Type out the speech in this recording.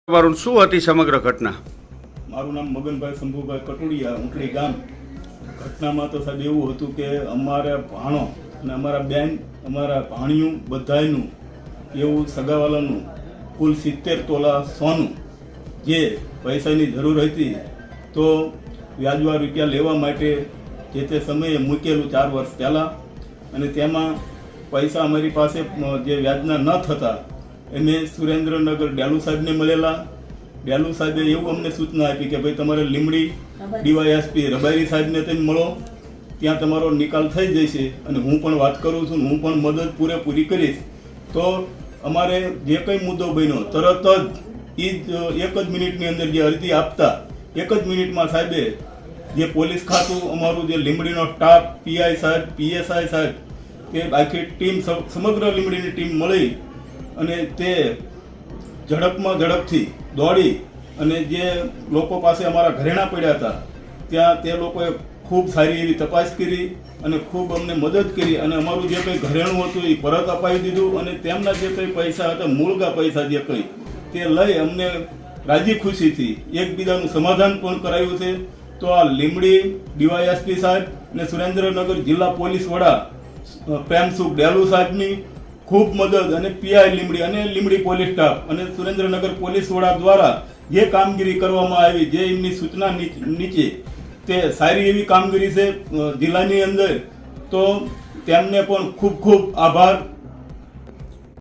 તમારું શું હતી સમગ્ર ઘટના? મારું નામ મગનભાઈ શંભુભાઈ કટોડિયા, ઊંટડી ગામ. ઘટનામાં તો સાહેબ એવું હતું કે અમારા ભાણો અને અમારા બેન, અમારા ભાણિયું બધાયનું એવું સગાવાલાનું કુલ 70 તોલા સોનું જે પૈસાની જરૂર હતી તો વ્યાજવા રૂપિયા લેવા માટે જે તે સમયે મૂકેલું 4 વર્ષ પહેલાં, અને તેમાં પૈસા અમારી પાસે જે વ્યાજના ન થતા અમે સુરેન્દ્રનગર ડેલુ સાહેબને મળેલા. ડેલુ સાહેબે એવું અમને સૂચના આપી કે ભાઈ તમારે લીમડી ડીવાયએસપી રબારી સાહેબને તમે મળો, ત્યાં તમારો નિકાલ થઈ જશે અને હું પણ વાત કરું છું, હું પણ મદદ પૂરેપૂરી કરીશ. તો અમારે જે કંઈ મુદ્દો બન્યો તરત જ એક જ મિનિટની અંદર જે અરજી આપતા એક જ મિનિટમાં સાહેબે જે પોલીસ ખાતું અમારું જે લીમડીનો સ્ટાફ, પીઆઈ સાહેબ, પીએસઆઈ સાહેબ, તે આખી ટીમ, સમગ્ર લીમડીની ટીમ મળી અને તે ઝડપથી દોડી અને જે લોકો પાસે અમારા ઘરેણા પડ્યા હતા ત્યાં તે લોકોએ ખૂબ સારી એવી તપાસ કરી અને ખૂબ અમને મદદ કરી અને અમારું જે કંઈ ઘરેણું હતું એ પરત અપાવી દીધું અને તેમના જે કંઈ પૈસા હતા, મૂળગા પૈસા જે કંઈ, તે લઈ અમને રાજી ખુશીથી એકબીજાનું સમાધાન પણ કરાયું છે. તો આ લીમડી ડીવાયએસપી સાહેબ અને સુરેન્દ્રનગર જિલ્લા પોલીસ વડા પ્રેમસુખ ડેલુ સાહેબની ખૂબ મદદ અને પીઆઈ લીમડી અને લીમડી પોલીસ સ્ટાફ અને સુરેન્દ્રનગર પોલીસ વડા દ્વારા જે કામગીરી કરવામાં આવી, જે એમની સૂચના નીચે તે સારી એવી કામગીરી છે જિલ્લાની અંદર. તો તેમને પણ ખૂબ ખૂબ આભાર.